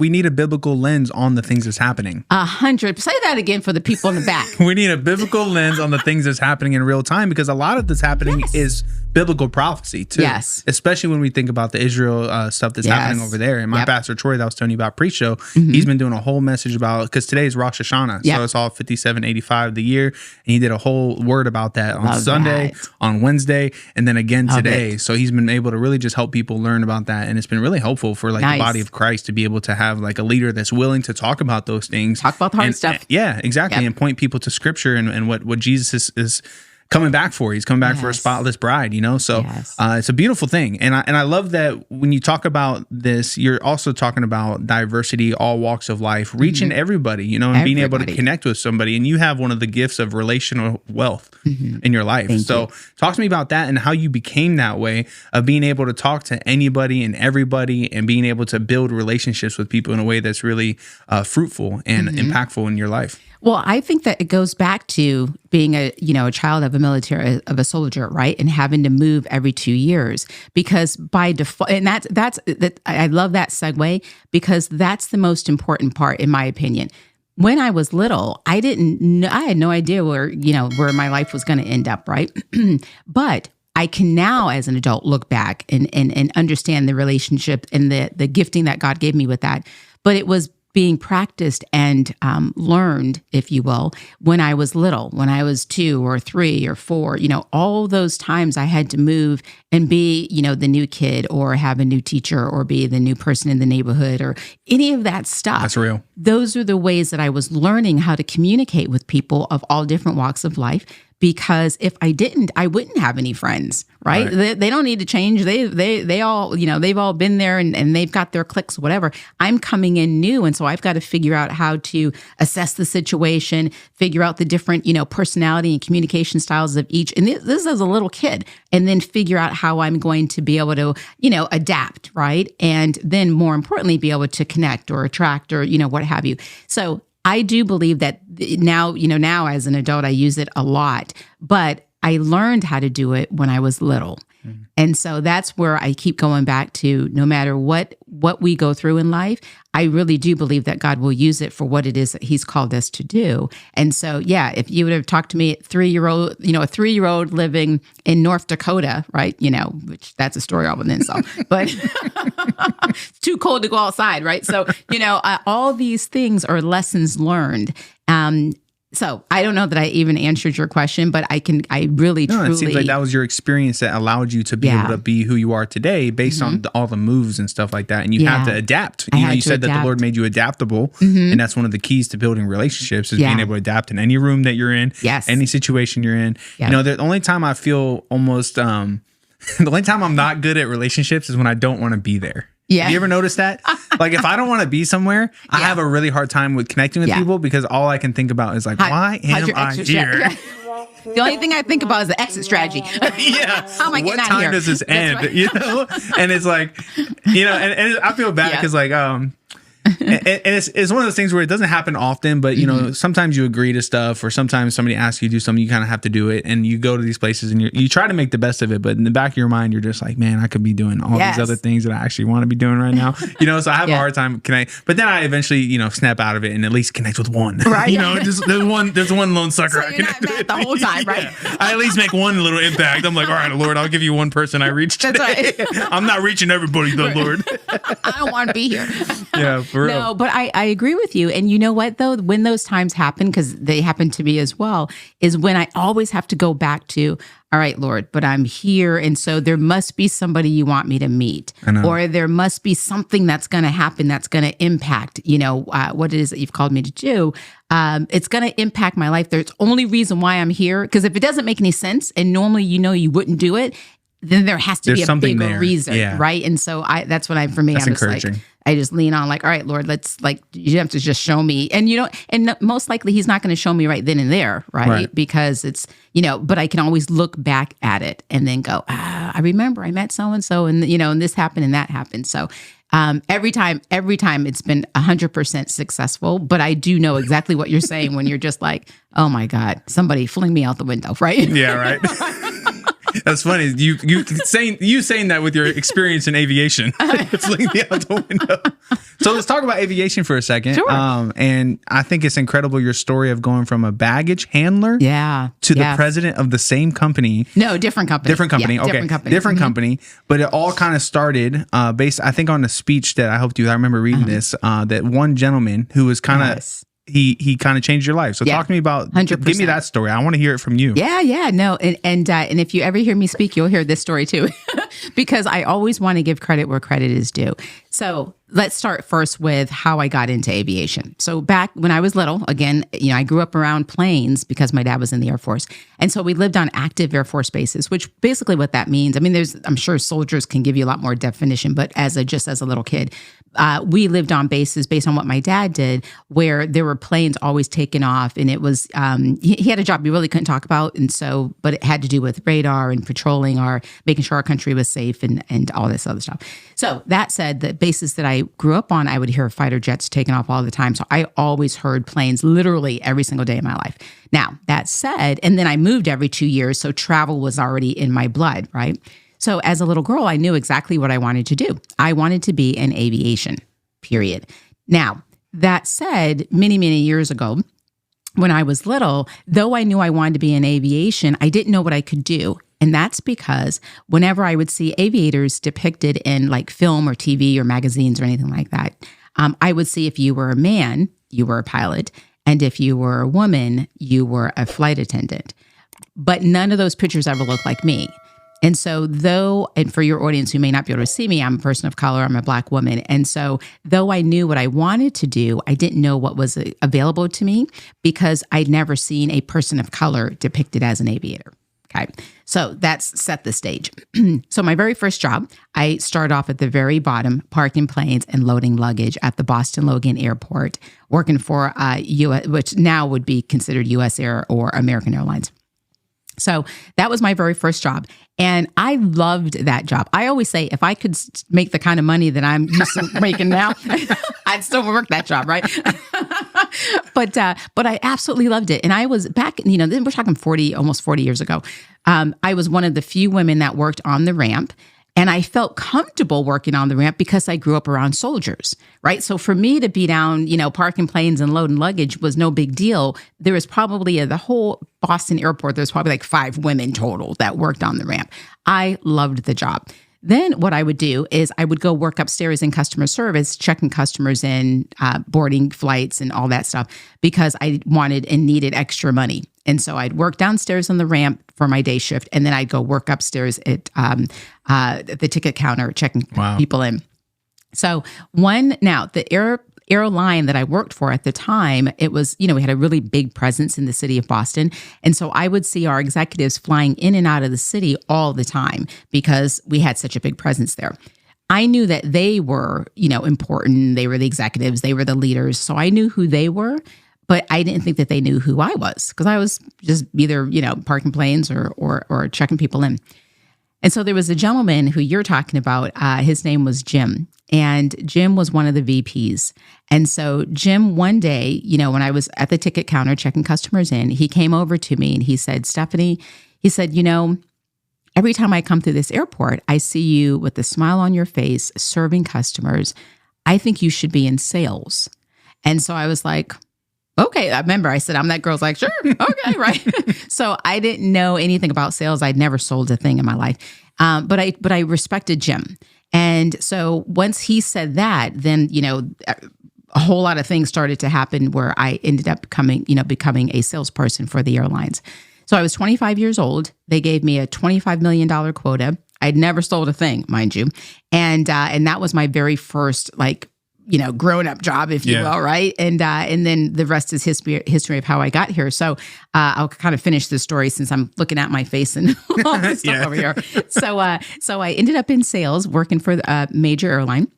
We need a biblical lens on the things that's happening. 100. Say that again for the people in the back. We need a biblical lens on the things that's happening in real time, because a lot of this happening is biblical prophecy too. Yes. Especially when we think about the Israel stuff that's happening over there. And my pastor Troy that I was telling you about pre-show, he's been doing a whole message about, because today is Rosh Hashanah. So it's all 5785 the year. And he did a whole word about that on Sunday, on Wednesday, and then again today. So he's been able to really just help people learn about that. And it's been really helpful for like the body of Christ to be able to have like a leader that's willing to talk about those things. Talk about the hard stuff. Yeah, exactly. And point people to scripture and what Jesus is coming back for. He's coming back for a spotless bride, you know? So it's a beautiful thing. And I love that when you talk about this, you're also talking about diversity, all walks of life, reaching everybody, you know, and being able to connect with somebody. And you have one of the gifts of relational wealth in your life. So talk to me about that and how you became that way of being able to talk to anybody and everybody and being able to build relationships with people in a way that's really fruitful and impactful in your life. Well, I think that it goes back to being a child of a military, of a soldier, right? And having to move every 2 years, because by default, and that's I love that segue, because that's the most important part, in my opinion. When I was little, I had no idea where my life was going to end up, right? But I can now, as an adult, look back and understand the relationship and the gifting that God gave me with that. But it was being practiced and learned, if you will, when I was little, when I was 2 or 3 or 4, all those times I had to move and be, the new kid or have a new teacher or be the new person in the neighborhood or any of that stuff. That's real. Those are the ways that I was learning how to communicate with people of all different walks of life. Because if I didn't, I wouldn't have any friends, right? They don't need to change. They all, they've all been there and they've got their cliques, whatever. I'm coming in new. And so I've got to figure out how to assess the situation, figure out the different, personality and communication styles of each. And this is a little kid. And then figure out how I'm going to be able to, adapt, right? And then more importantly, be able to connect or attract or, what have you. So I do believe that now as an adult, I use it a lot, but I learned how to do it when I was little. And so that's where I keep going back to, no matter what we go through in life, I really do believe that God will use it for what it is that he's called us to do. And so, if you would have talked to me at 3-year-old, a 3-year-old living in North Dakota, right? Which that's a story all in itself, but it's too cold to go outside, right? So, all these things are lessons learned. So I don't know that I even answered your question, but I really, truly. It seems like that was your experience that allowed you to be able to be who you are today based on all the moves and stuff like that. And you had to adapt. You said that the Lord made you adaptable. And that's one of the keys to building relationships is being able to adapt in any room that you're in, any situation you're in. The only time I feel almost, the only time I'm not good at relationships is when I don't want to be there. Yeah. Have you ever noticed that? Like if I don't want to be somewhere, I have a really hard time with connecting with people because all I can think about is like, why am I here? The only thing I think about is the exit strategy. How am I getting out time here? does this end? Right. And it's like, and I feel bad because like, and it's one of those things where it doesn't happen often, but sometimes you agree to stuff, or sometimes somebody asks you to do something, you kind of have to do it, and you go to these places and you try to make the best of it, but in the back of your mind, you're just like, man, I could be doing all these other things that I actually want to be doing right now. So I have a hard time but then I eventually, snap out of it and at least connect with one. Right. Just there's one lone sucker. So you're not mad the whole time, right? I at least make one little impact. I'm like, all right, Lord, I'll give you one person I reach today. That's right. I'm not reaching everybody though, Lord. I don't want to be here. Yeah. No, but I agree with you. And you know what, though? When those times happen, because they happen to me as well, is when I always have to go back to, all right, Lord, but I'm here. And so there must be somebody you want me to meet. Or there must be something that's going to happen that's going to impact, what it is that you've called me to do. It's going to impact my life. There's only reason why I'm here. Because if it doesn't make any sense, and normally you wouldn't do it, then there has to be a bigger reason, right? And so that's what I'm just encouraging. Like, I just lean on like, all right, Lord, you have to just show me. And, and most likely he's not going to show me right then and there, right? Because it's, but I can always look back at it and then go, I remember I met so-and-so and, and this happened and that happened. So every time it's been 100% successful, but I do know exactly what you're saying when you're just like, oh my God, somebody fling me out the window, right? Yeah, right. That's funny. You saying that with your experience in aviation. It's like out the window. So let's talk about aviation for a second. Sure. And I think it's incredible your story of going from a baggage handler to the president of the same company. No, different company. Different company. Yeah, okay. Different company. But it all kind of started based, I think, on a speech that I helped you. I remember reading this, that one gentleman who was kind of, he kind of changed your life. So talk to me about, 100%. Give me that story. I want to hear it from you. Yeah. No. And if you ever hear me speak, you'll hear this story too, because I always want to give credit where credit is due. So let's start first with how I got into aviation. So back when I was little, again, I grew up around planes because my dad was in the Air Force. And so we lived on active Air Force bases, which basically what that means, I mean, I'm sure soldiers can give you a lot more definition, but as a little kid, we lived on bases based on what my dad did, where there were planes always taking off. And it was, he had a job we really couldn't talk about. And so, but it had to do with radar and patrolling making sure our country was safe and all this other stuff. So that said, the bases that I grew up on, I would hear fighter jets taking off all the time. So I always heard planes literally every single day of my life. Now, that said, and then I moved every 2 years. So travel was already in my blood, right? So as a little girl, I knew exactly what I wanted to do. I wanted to be in aviation, period. Now, that said, many, many years ago, when I was little, though I knew I wanted to be in aviation, I didn't know what I could do. And that's because whenever I would see aviators depicted in like film or TV or magazines or anything like that, I would see if you were a man, you were a pilot. And if you were a woman, you were a flight attendant. But none of those pictures ever looked like me. And so and for your audience who may not be able to see me, I'm a person of color, I'm a Black woman. And so though I knew what I wanted to do, I didn't know what was available to me because I'd never seen a person of color depicted as an aviator. Okay. So that's set the stage. So my very first job, I started off at the very bottom, parking planes and loading luggage at the Boston Logan Airport, working for US, which now would be considered US Air or American Airlines. So that was my very first job. And I loved that job. I always say, if I could make the kind of money that I'm used to making now, I'd still work that job, right? But I absolutely loved it. And I was back, we're talking almost 40 years ago. I was one of the few women that worked on the ramp. And I felt comfortable working on the ramp because I grew up around soldiers, right? So for me to be down, parking planes and loading luggage was no big deal. There was probably the whole Boston airport, there's probably like 5 women total that worked on the ramp. I loved the job. Then what I would do is I would go work upstairs in customer service, checking customers in, boarding flights and all that stuff because I wanted and needed extra money. And so I'd work downstairs on the ramp for my day shift, and then I'd go work upstairs at the ticket counter, checking people in. So the airline that I worked for at the time, it was, we had a really big presence in the city of Boston. And so I would see our executives flying in and out of the city all the time because we had such a big presence there. I knew that they were, important. They were the executives. They were the leaders. So I knew who they were. But I didn't think that they knew who I was because I was just either, parking planes or checking people in. And so there was a gentleman who you're talking about. His name was Jim. And Jim was one of the VPs. And so Jim, one day, when I was at the ticket counter checking customers in, he came over to me and he said, Stephanie, he said, every time I come through this airport, I see you with a smile on your face serving customers. I think you should be in sales. And so I was like, okay. I remember I said, I'm that girl's like, sure. Okay. Right. So I didn't know anything about sales. I'd never sold a thing in my life. But I respected Jim. And so once he said that, then, a whole lot of things started to happen where I ended up becoming a salesperson for the airlines. So I was 25 years old. They gave me a $25 million quota. I'd never sold a thing, mind you. And that was my very first, grown-up job, if you will, right? And then the rest is history of how I got here. So I'll kind of finish this story since I'm looking at my face and all this stuff over here. So I ended up in sales, working for a major airline.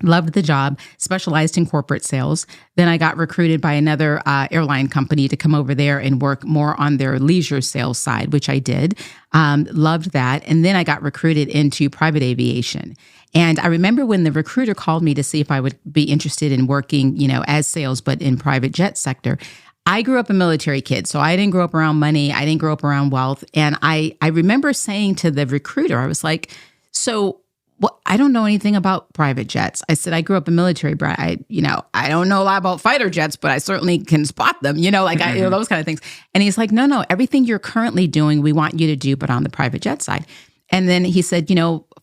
Loved the job, specialized in corporate sales. Then I got recruited by another airline company to come over there and work more on their leisure sales side, which I did. Loved that. And then I got recruited into private aviation. And I remember when the recruiter called me to see if I would be interested in working, as sales, but in private jet sector, I grew up a military kid, so I didn't grow up around money. I didn't grow up around wealth. And I remember saying to the recruiter, I was like, so what? I don't know anything about private jets. I said, I grew up a military brat. I don't know a lot about fighter jets, but I certainly can spot them, those kind of things. And he's like, no, everything you're currently doing, we want you to do, but on the private jet side. And then he said,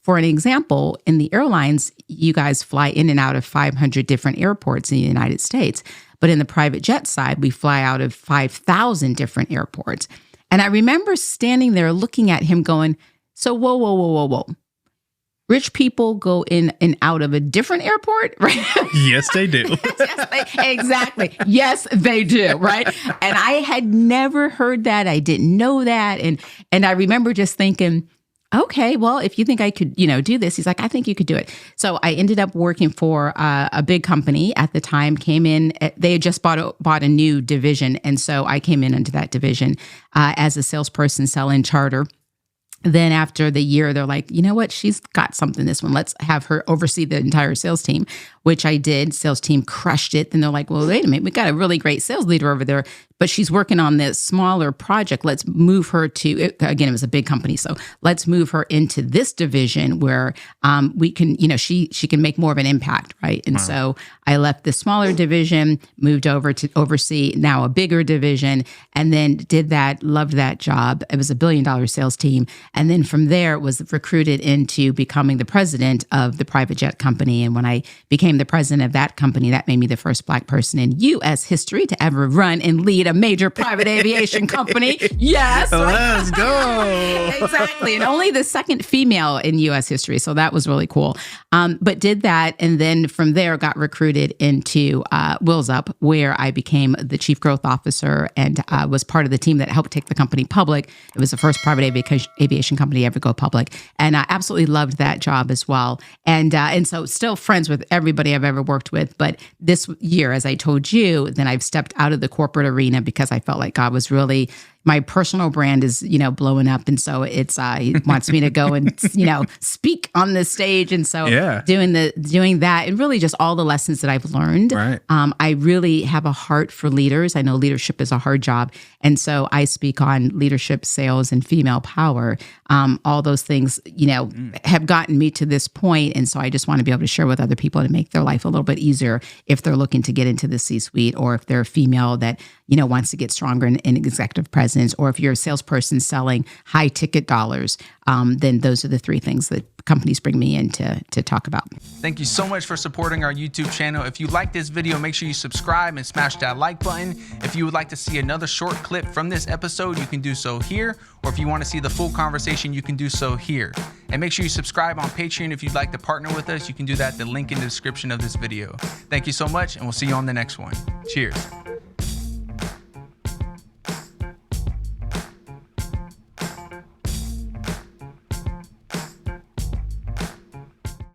for an example, in the airlines, you guys fly in and out of 500 different airports in the United States. But in the private jet side, we fly out of 5,000 different airports. And I remember standing there looking at him going, so whoa. Rich people go in and out of a different airport, right? Yes, they do. Exactly. Yes, they do, right? And I had never heard that. I didn't know that. And I remember just thinking, okay, well, if you think I could, do this, he's like, I think you could do it. So I ended up working for a big company at the time, came in, they had just bought a new division. And so I came in into that division as a salesperson selling charter. Then after the year, they're like, you know what? She's got something, this one. Let's have her oversee the entire sales team, which I did. Sales team crushed it. Then they're like, well, wait a minute. We got a really great sales leader over there, but she's working on this smaller project. Let's move her to, again, it was a big company. So let's move her into this division where we can, she can make more of an impact, right? And so I left the smaller division, moved over to oversee now a bigger division, and then did that, loved that job. It was $1 billion sales team. And then from there was recruited into becoming the president of the private jet company. And when I became the president of that company, that made me the first Black person in U.S. history to ever run and lead a major private aviation company. Yes. Let's go. Exactly. And only the second female in U.S. history. So that was really cool. But did that. And then from there got recruited into Wheels Up, where I became the chief growth officer and was part of the team that helped take the company public. It was the first private aviation company to ever go public. And I absolutely loved that job as well. And so still friends with everybody I've ever worked with. But this year, as I told you, then I've stepped out of the corporate arena because I felt like God was really, my personal brand is, blowing up. And so he wants me to go and, speak on this stage. And so doing that and really just all the lessons that I've learned. Right. I really have a heart for leaders. I know leadership is a hard job. And so I speak on leadership, sales, and female power. All those things, have gotten me to this point. And so I just want to be able to share with other people to make their life a little bit easier if they're looking to get into the C-suite, or if they're a female that, wants to get stronger in executive presence, or if you're a salesperson selling high ticket dollars, then those are the three things that companies bring me in to talk about. Thank you so much for supporting our YouTube channel. If you like this video, make sure you subscribe and smash that like button. If you would like to see another short clip from this episode, you can do so here. Or if you want to see the full conversation, you can do so here. And make sure you subscribe on Patreon if you'd like to partner with us. You can do that, the link in the description of this video. Thank you so much, and we'll see you on the next one. Cheers.